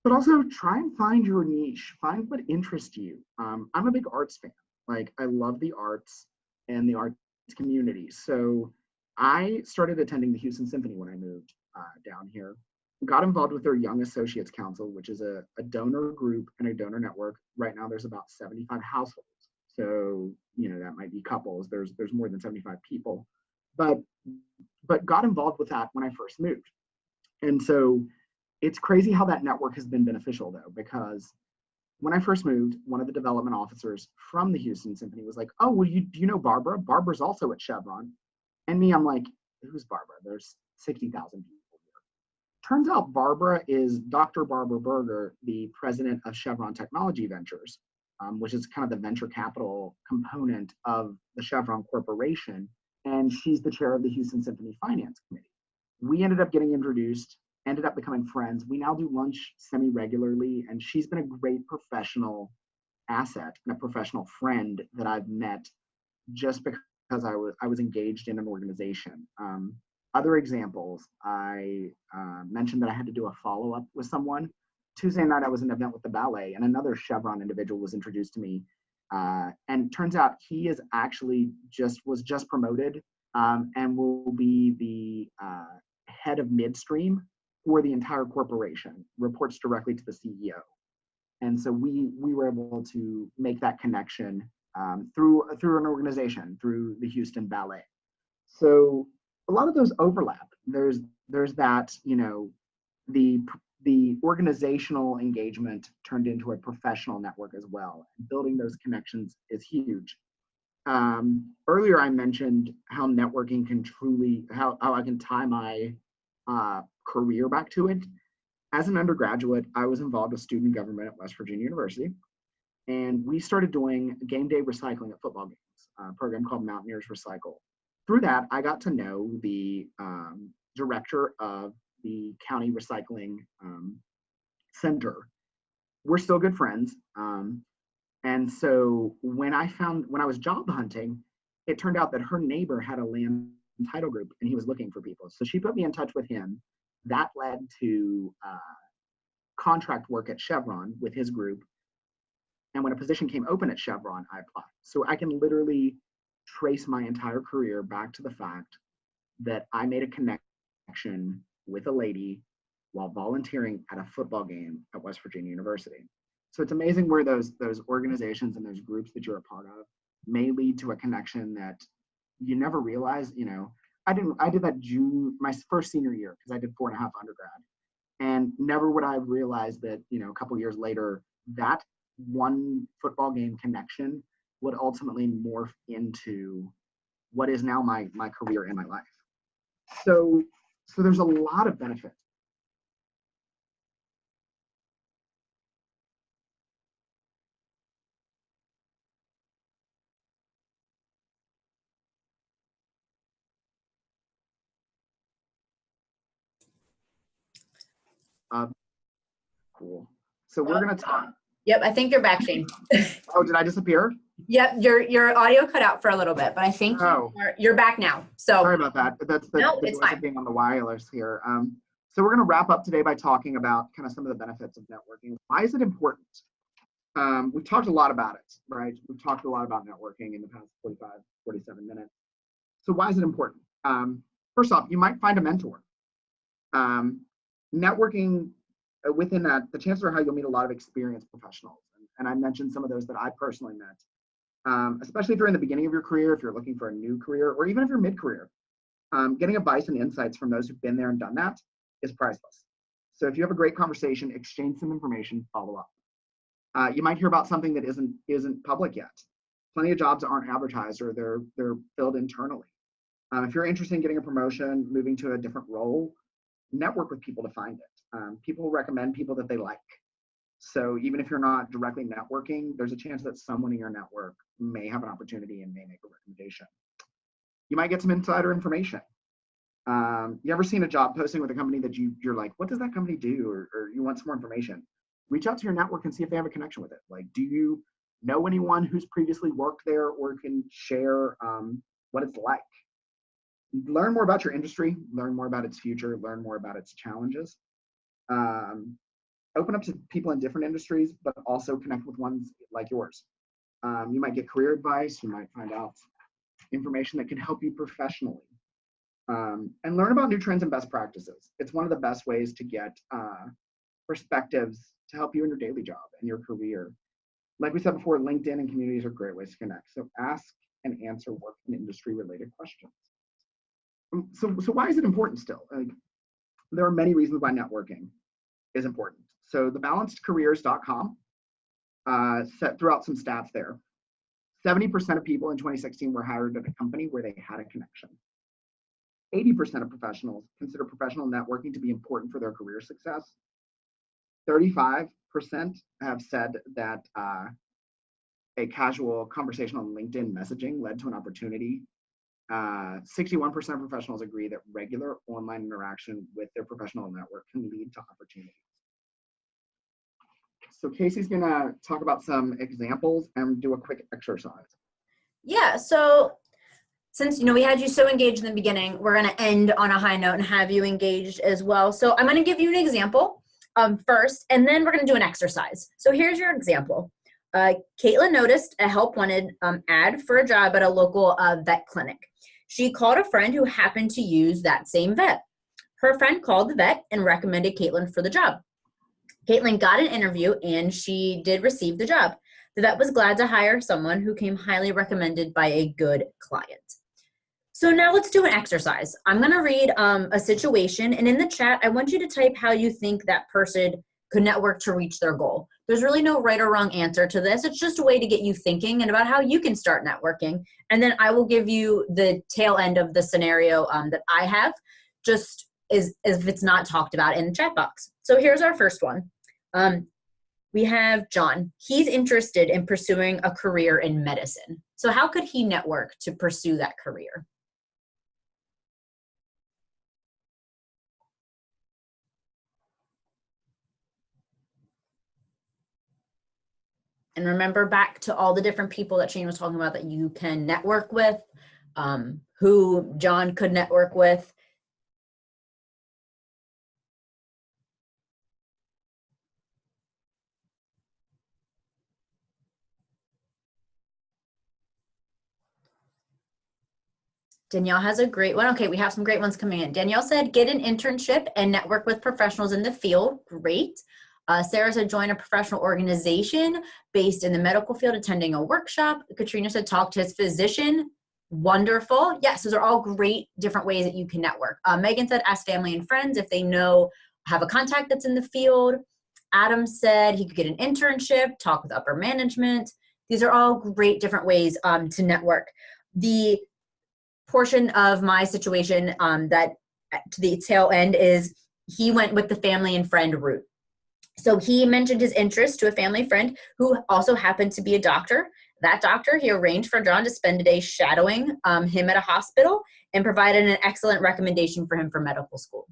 But also try and find your niche. Find what interests you. I'm a big arts fan. Like, I love the arts and the arts community. So I started attending the Houston Symphony when I moved down here. Got involved with their Young Associates Council, which is a donor group and a donor network. Right now, there's about 75 households. So, that might be couples. There's more than 75 people. But got involved with that when I first moved. And so it's crazy how that network has been beneficial, though, because when I first moved, one of the development officers from the Houston Symphony was like, "Oh, well, do you know Barbara? Barbara's also at Chevron." And me, I'm like, "Who's Barbara? There's 60,000 people here." Turns out Barbara is Dr. Barbara Berger, the president of Chevron Technology Ventures, which is kind of the venture capital component of the Chevron Corporation. And she's the chair of the Houston Symphony Finance Committee. We ended up getting introduced, ended up becoming friends. We now do lunch semi-regularly, and she's been a great professional asset and a professional friend that I've met just because I was engaged in an organization. Other examples, I mentioned that I had to do a follow-up with someone. Tuesday night, I was in an event with the ballet, and another Chevron individual was introduced to me. And turns out he is actually was just promoted and will be the head of midstream for the entire corporation, reports directly to the CEO. And so we were able to make that connection through an organization, through the Houston Ballet. So a lot of those overlap. There's that, you know, the organizational engagement turned into a professional network as well. Building those connections is huge. Earlier I mentioned how networking can truly, how I can tie my career back to it. As an undergraduate, I was involved with student government at West Virginia University, and we started doing game day recycling at football games, a program called Mountaineers Recycle. Through that, I got to know the director of the county recycling center. We're still good friends. And so when I was job hunting, it turned out that her neighbor had a land title group and he was looking for people. So she put me in touch with him. That led to contract work at Chevron with his group. And when a position came open at Chevron, I applied. So I can literally trace my entire career back to the fact that I made a connection with a lady while volunteering at a football game at West Virginia University. So it's amazing where those organizations and those groups that you're a part of may lead to a connection that you never realize. You know, I did that my first senior year, because I did 4.5 undergrad, and never would I have realized that, you know, a couple years later, that one football game connection would ultimately morph into what is now my career and my life. So there's a lot of benefit. Cool. So we're going to talk. Yep, I think you're back, Shane. Oh, did I disappear? Yep, your audio cut out for a little bit, but I think you're back now. So sorry about that. That's the it's fine. Being on the wireless here. So we're going to wrap up today by talking about kind of some of the benefits of networking. Why is it important? We've talked a lot about it, right? We've talked a lot about networking in the past 45, 47 minutes. So why is it important? First off, you might find a mentor. Networking, within that, the chances are high you'll meet a lot of experienced professionals. And I mentioned some of those that I personally met, especially if you're in the beginning of your career, if you're looking for a new career, or even if you're mid-career. Getting advice and insights from those who've been there and done that is priceless. So if you have a great conversation, exchange some information, follow up. You might hear about something that isn't public yet. Plenty of jobs aren't advertised, or they're filled internally. If you're interested in getting a promotion, moving to a different role, network with people to find it. People recommend people that they like. So even if you're not directly networking, there's a chance that someone in your network may have an opportunity and may make a recommendation. You might get some insider information. You ever seen a job posting with a company that you're like, what does that company do? Or you want some more information? Reach out to your network and see if they have a connection with it. Like, do you know anyone who's previously worked there or can share what it's like? Learn more about your industry, learn more about its future, learn more about its challenges. Open up to people in different industries, but also connect with ones like yours. You might get career advice, you might find out information that can help you professionally. And learn about new trends and best practices. It's one of the best ways to get perspectives to help you in your daily job and your career. Like we said before, LinkedIn and communities are great ways to connect. So ask and answer work and industry related questions. So why is it important still? Like, there are many reasons why networking is important. So thebalancedcareers.com threw out some stats there. 70% of people in 2016 were hired at a company where they had a connection. 80% of professionals consider professional networking to be important for their career success. 35% have said that a casual conversation on LinkedIn messaging led to an opportunity. 61% of professionals agree that regular online interaction with their professional network can lead to opportunities. So Casey's gonna talk about some examples and do a quick exercise. Yeah, so since we had you so engaged in the beginning, we're gonna end on a high note and have you engaged as well. So I'm gonna give you an example first, and then we're gonna do an exercise. So here's your example. Caitlin noticed a help wanted ad for a job at a local vet clinic. She called a friend who happened to use that same vet. Her friend called the vet and recommended Caitlin for the job. Caitlin got an interview and she did receive the job. The vet was glad to hire someone who came highly recommended by a good client. So now let's do an exercise. I'm going to read a situation, and in the chat, I want you to type how you think that person could network to reach their goal. There's really no right or wrong answer to this. It's just a way to get you thinking and about how you can start networking. And then I will give you the tail end of the scenario that I have, just as if it's not talked about in the chat box. So here's our first one. We have John. He's interested in pursuing a career in medicine. So how could he network to pursue that career? And remember back to all the different people that Shane was talking about that you can network with, who John could network with. Danielle has a great one. Okay, we have some great ones coming in. Danielle said, get an internship and network with professionals in the field. Great. Sarah said, join a professional organization based in the medical field, attending a workshop. Katrina said, talk to his physician. Wonderful. Yes, those are all great different ways that you can network. Megan said, ask family and friends if they know, have a contact that's in the field. Adam said he could get an internship, talk with upper management. These are all great different ways to network. The portion of my situation that to the tail end is he went with the family and friend route. So he mentioned his interest to a family friend who also happened to be a doctor. That doctor, he arranged for John to spend a day shadowing him at a hospital and provided an excellent recommendation for him for medical school.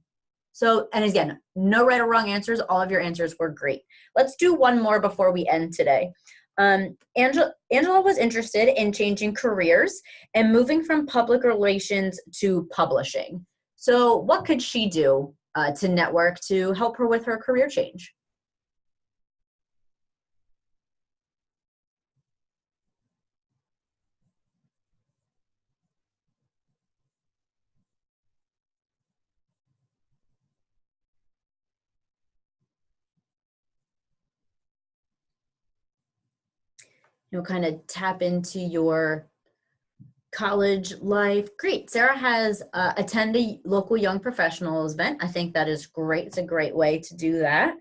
So, and again, no right or wrong answers. All of your answers were great. Let's do one more before we end today. Angela was interested in changing careers and moving from public relations to publishing. So what could she do to network to help her with her career change? Kind of tap into your college life. Great. Sarah has attend a local young professionals event. I think that is great. It's a great way to do that.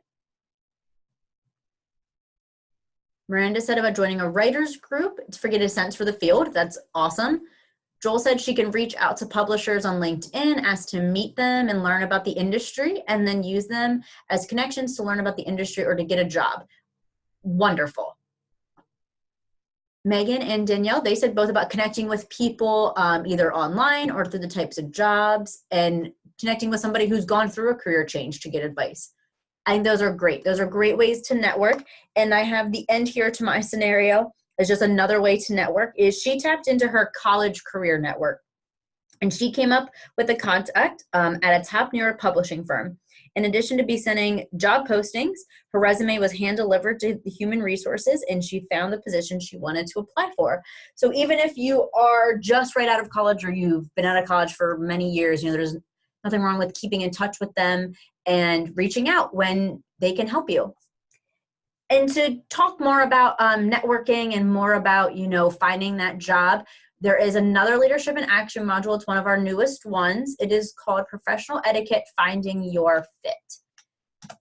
Miranda said about joining a writer's group to get a sense for the field. That's awesome. Joel said she can reach out to publishers on LinkedIn, ask to meet them and learn about the industry, and then use them as connections to learn about the industry or to get a job. Wonderful. Megan and Danielle, they said both about connecting with people either online or through the types of jobs and connecting with somebody who's gone through a career change to get advice. I think those are great. Those are great ways to network. And I have the end here to my scenario as just another way to network is she tapped into her college career network. And she came up with a contact at a top New York publishing firm. In addition to be sending job postings, her resume was hand-delivered to the human resources, and she found the position she wanted to apply for. So even if you are just right out of college or you've been out of college for many years, there's nothing wrong with keeping in touch with them and reaching out when they can help you. And to talk more about networking and more about, finding that job, there is another leadership in action module. It's one of our newest ones. It is called Professional Etiquette, Finding Your Fit.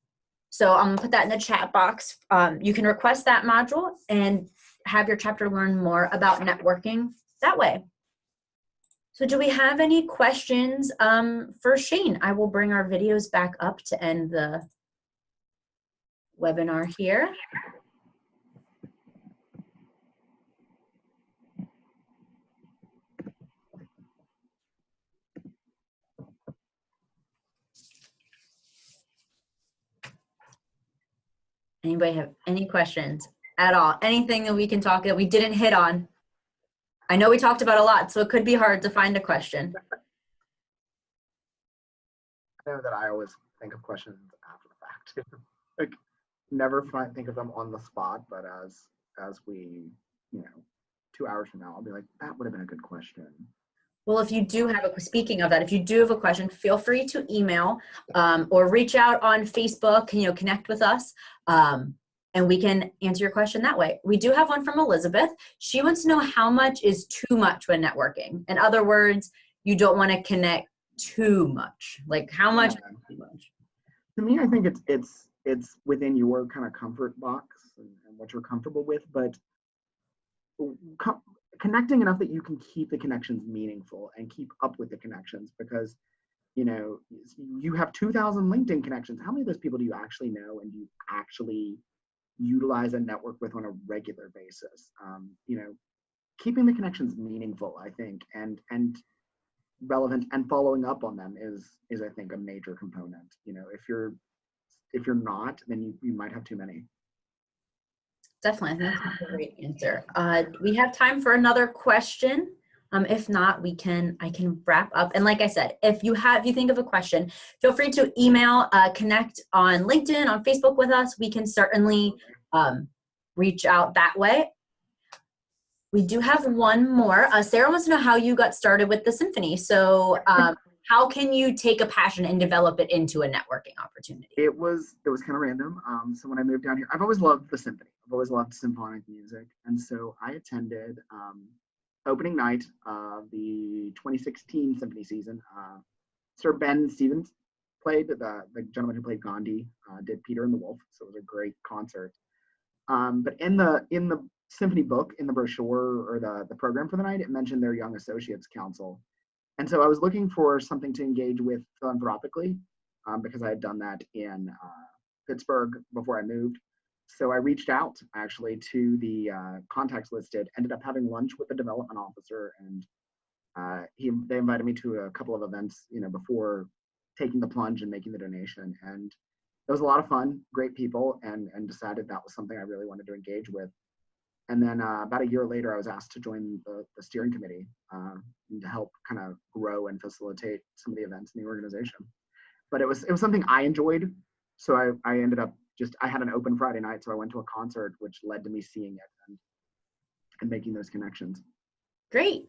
So I'm gonna put that in the chat box. You can request that module and have your chapter learn more about networking that way. So do we have any questions for Shane? I will bring our videos back up to end the webinar here. Anybody have any questions at all? Anything that we can talk that we didn't hit on? I know we talked about a lot, so it could be hard to find a question. I know that I always think of questions after the fact. Like, never think of them on the spot, but as we, 2 hours from now, I'll be like, that would have been a good question. Well, if you do have speaking of that, if you do have a question, feel free to email or reach out on Facebook, connect with us. And we can answer your question that way. We do have one from Elizabeth. She wants to know how much is too much when networking. In other words, you don't want to connect too much. Like how much is too much? To me, I think it's within your kind of comfort box and what you're comfortable with, but connecting enough that you can keep the connections meaningful and keep up with the connections, because you have 2,000 LinkedIn connections. How many of those people do you actually know and do you actually utilize and network with on a regular basis? Keeping the connections meaningful, I think, and relevant, and following up on them is I think a major component. If you're not, then you might have too many. Definitely, I think that's a great answer. We have time for another question. If not, I can wrap up. And like I said, if you think of a question, feel free to email, connect on LinkedIn, on Facebook with us. We can certainly reach out that way. We do have one more. Sarah wants to know how you got started with the symphony. So how can you take a passion and develop it into a networking opportunity? It was kind of random. So when I moved down here, I've always loved the symphony. I've always loved symphonic music. And so I attended opening night of the 2016 symphony season. Sir Ben Stevens played, the gentleman who played Gandhi, did Peter and the Wolf. So it was a great concert. But in the symphony book, in the brochure or the program for the night, it mentioned their Young Associates Council. And so I was looking for something to engage with philanthropically, because I had done that in Pittsburgh before I moved. So I reached out actually to the contacts listed, ended up having lunch with the development officer, and they invited me to a couple of events, before taking the plunge and making the donation. And it was a lot of fun, great people, and decided that was something I really wanted to engage with. And then about a year later, I was asked to join the steering committee to help kind of grow and facilitate some of the events in the organization. But it was something I enjoyed. So I ended up I had an open Friday night, so I went to a concert, which led to me seeing it and making those connections. Great.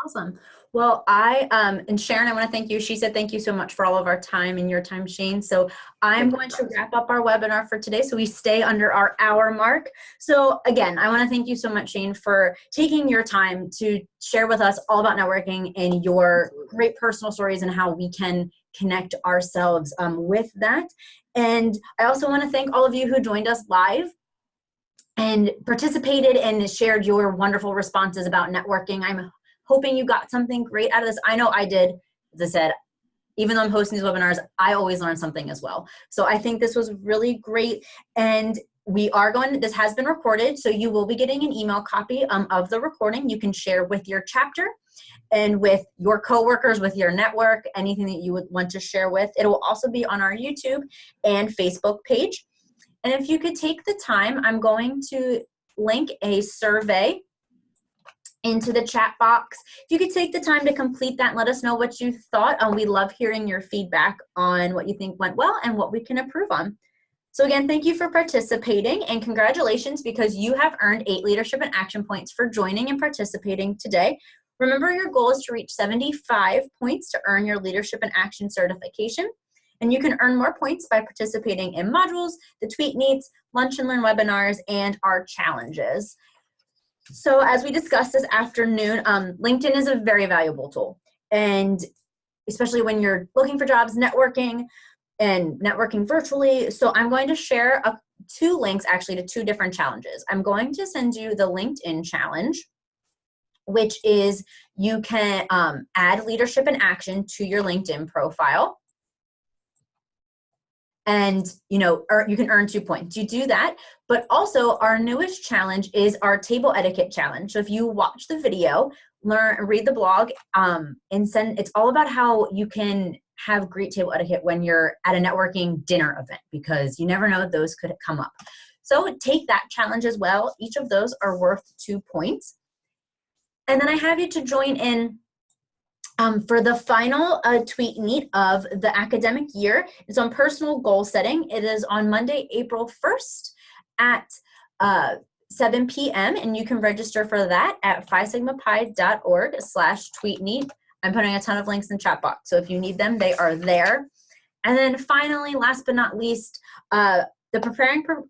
Awesome. Well, and Sharon, I want to thank you. She said, thank you so much for all of our time and your time, Shane. So I'm going to wrap up our webinar for today, so we stay under our hour mark. So again, I want to thank you so much, Shane, for taking your time to share with us all about networking and your great personal stories and how we can connect ourselves with that. And I also want to thank all of you who joined us live and participated and shared your wonderful responses about networking. I'm hoping you got something great out of this. I know I did. As I said, even though I'm hosting these webinars, I always learn something as well. So I think this was really great. And this has been recorded, so you will be getting an email copy of the recording. You can share with your chapter and with your coworkers, with your network, anything that you would want to share with. It will also be on our YouTube and Facebook page. And if you could take the time, I'm going to link a survey into the chat box. If you could take the time to complete that and let us know what you thought. We love hearing your feedback on what you think went well and what we can improve on. So again, thank you for participating, and congratulations, because you have earned 8 leadership and action points for joining and participating today. Remember, your goal is to reach 75 points to earn your leadership and action certification. And you can earn more points by participating in modules, the tweet meets, lunch and learn webinars, and our challenges. So as we discussed this afternoon, LinkedIn is a very valuable tool. And especially when you're looking for jobs, networking virtually. So I'm going to share 2 links actually to 2 different challenges. I'm going to send you the LinkedIn challenge, which is you can add leadership and action to your LinkedIn profile. And you can earn 2 points. You do that, but also our newest challenge is our table etiquette challenge. So if you watch the video, read the blog, it's all about how you can have great table etiquette when you're at a networking dinner event, because you never know, those could come up. So take that challenge as well. Each of those are worth 2 points. And then I have you to join in for the final tweet meet of the academic year. It's on personal goal setting. It is on Monday, April 1st at 7 p.m. And you can register for that at phi-sigma-pi.org/tweetmeet. I'm putting a ton of links in the chat box. So if you need them, they are there. And then finally, last but not least, the Preparing for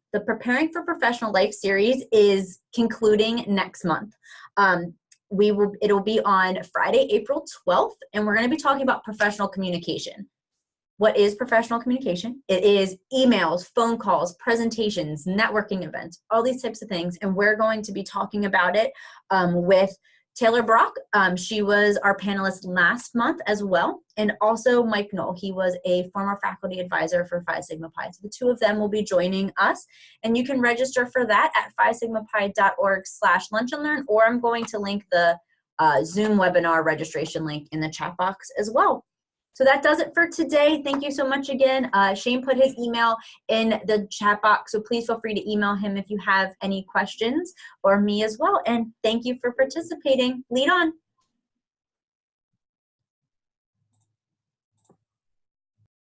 Professional Life series is concluding next month. It'll be on Friday, April 12th, and we're going to be talking about professional communication. What is professional communication? It is emails, phone calls, presentations, networking events, all these types of things. And we're going to be talking about it with Taylor Brock. She was our panelist last month as well. And also Mike Knoll. He was a former faculty advisor for Phi Sigma Pi. So the two of them will be joining us. And you can register for that at phisigmapi.org/lunchandlearn, or I'm going to link the Zoom webinar registration link in the chat box as well. So that does it for today. Thank you so much again. Shane put his email in the chat box, so please feel free to email him if you have any questions, or me as well. And thank you for participating. Lead on.